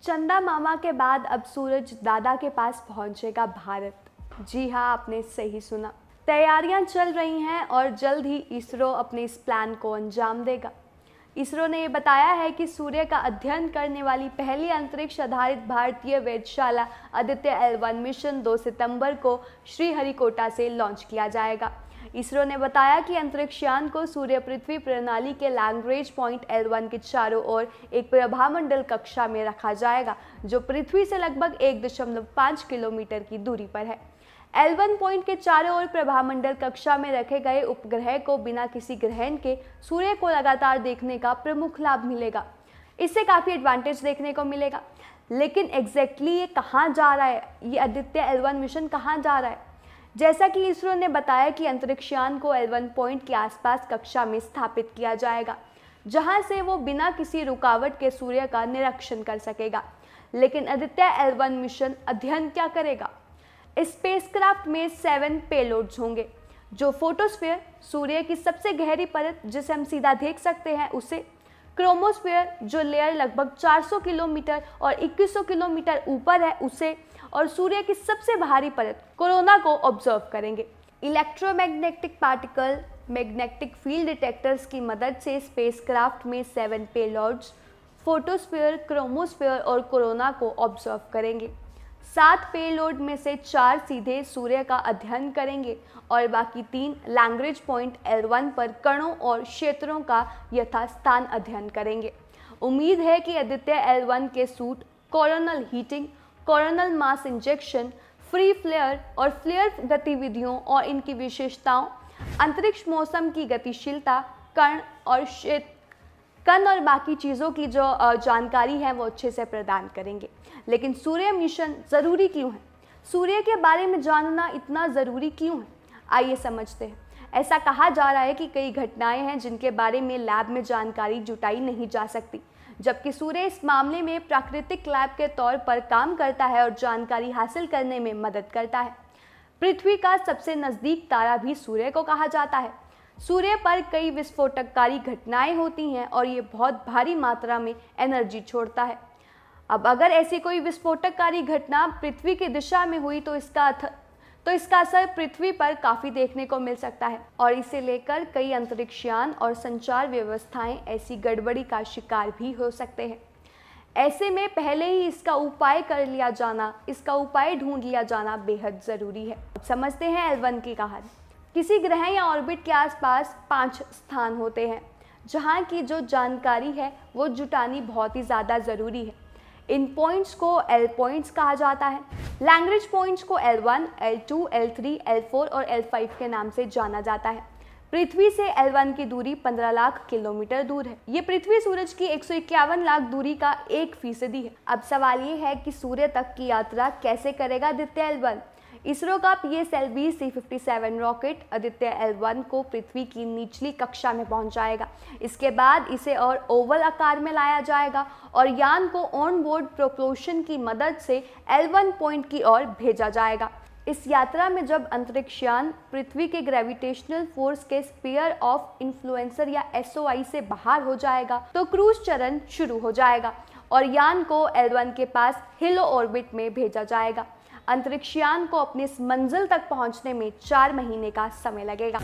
चंदा मामा के बाद अब सूरज दादा के पास पहुंचेगा भारत। जी हाँ, आपने सही सुना। तैयारियां चल रही हैं और जल्द ही इसरो अपने इस प्लान को अंजाम देगा। इसरो ने ये बताया है कि सूर्य का अध्ययन करने वाली पहली अंतरिक्ष आधारित भारतीय वेधशाला आदित्य L1 मिशन 2 सितंबर को श्रीहरिकोटा से लॉन्च किया जाएगा। इसरो ने बताया कि अंतरिक्ष यान को सूर्य पृथ्वी प्रणाली के लैग्रेंज पॉइंट L1 के चारों ओर एक प्रभामंडल कक्षा में रखा जाएगा, जो पृथ्वी से लगभग 1.5 किलोमीटर की दूरी पर है। L1 पॉइंट के चारों ओर प्रभामंडल कक्षा में रखे गए उपग्रह को बिना किसी ग्रहण के सूर्य को लगातार देखने का प्रमुख लाभ मिलेगा। इससे काफ़ी एडवांटेज देखने को मिलेगा। लेकिन एग्जैक्टली ये कहाँ जा रहा है, ये आदित्य L1 मिशन कहाँ जा रहा है? जैसा कि इसरो ने बताया कि अंतरिक्ष यान को L1 पॉइंट के आसपास कक्षा में स्थापित किया जाएगा, जहां से वो बिना किसी रुकावट के सूर्य का निरीक्षण कर सकेगा। लेकिन आदित्य L1 मिशन अध्ययन क्या करेगा? स्पेसक्राफ्ट में 7 पेलोड्स होंगे, जो फोटोस्फीयर, सूर्य की सबसे गहरी परत जिसे हम सीधा देख सकते हैं उसे, क्रोमोस्फीयर जो लेयर लगभग 400 किलोमीटर और 2100 किलोमीटर ऊपर है उसे, और सूर्य की सबसे बाहरी परत कोरोना को ऑब्जर्व करेंगे। Electromagnetic particle magnetic field detectors की मदद से स्पेसक्राफ्ट में 7 पेलोड्स फोटोस्फीयर, क्रोमोस्फीयर और कोरोना को ऑब्जर्व करेंगे। 7 पेलोड में से 4 सीधे सूर्य का अध्ययन करेंगे और बाकी 3 लैग्रेंज पॉइंट L1 पर कणों और क्षेत्रों का यथास्थान अध्ययन करेंगे। उम्मीद है कि आदित्य L1 के SUIT coronal heating, coronal mass injection, free flare और फ्लेयर गतिविधियों और इनकी विशेषताओं, अंतरिक्ष मौसम की गतिशीलता, कण और बाकी चीज़ों की जो जानकारी है वो अच्छे से प्रदान करेंगे। लेकिन सूर्य मिशन ज़रूरी क्यों है? सूर्य के बारे में जानना इतना ज़रूरी क्यों है? आइए समझते हैं। ऐसा कहा जा रहा है कि कई घटनाएं हैं जिनके बारे में लैब में जानकारी जुटाई नहीं जा सकती, जबकि सूर्य इस मामले में प्राकृतिक लैब के तौर पर काम करता है और जानकारी हासिल करने में मदद करता है। पृथ्वी का सबसे नज़दीक तारा भी सूर्य को कहा जाता है। सूर्य पर कई विस्फोटककारी घटनाएं होती हैं और ये बहुत भारी मात्रा में एनर्जी छोड़ता है। अब अगर ऐसी कोई विस्फोटककारी घटना पृथ्वी की दिशा में हुई तो इसका असर पृथ्वी पर काफ़ी देखने को मिल सकता है और इसे लेकर कई अंतरिक्ष यान और संचार व्यवस्थाएं ऐसी गड़बड़ी का शिकार भी हो सकते हैं। ऐसे में पहले ही इसका उपाय ढूंढ लिया जाना बेहद ज़रूरी है। अब समझते हैं L1 की कहानी। किसी ग्रह या ऑर्बिट के आसपास 5 स्थान होते हैं जहां की जो जानकारी है वो जुटानी बहुत ही ज़्यादा ज़रूरी है। इन पॉइंट्स को L पॉइंट्स कहा जाता है। लैग्रेंज पॉइंट्स को L1, L2, L3, L4 और L5 के नाम से जाना जाता है। पृथ्वी से L1 की दूरी 15 लाख किलोमीटर दूर है। ये पृथ्वी सूरज की 151 लाख दूरी का 1% है। अब सवाल ये है कि सूर्य तक की यात्रा कैसे करेगा आदित्य L1? इसरो का PSLV C57 rocket Aditya L1 को पृथ्वी की निचली कक्षा में पहुंचाएगा। इसके बाद इसे और ओवल आकार में लाया जाएगा और यान को ऑन बोर्ड प्रोपल्शन की मदद से L1 पॉइंट की ओर भेजा जाएगा। इस यात्रा में जब अंतरिक्ष यान पृथ्वी के ग्रेविटेशनल फोर्स के स्फीयर ऑफ इन्फ्लुएंसर या SOI से बाहर हो जाएगा तो क्रूज चरण शुरू हो जाएगा और यान को L1 के पास हेलो ऑर्बिट में भेजा जाएगा। अंतरिक्ष यान को अपनी इस मंजिल तक पहुंचने में 4 महीने का समय लगेगा।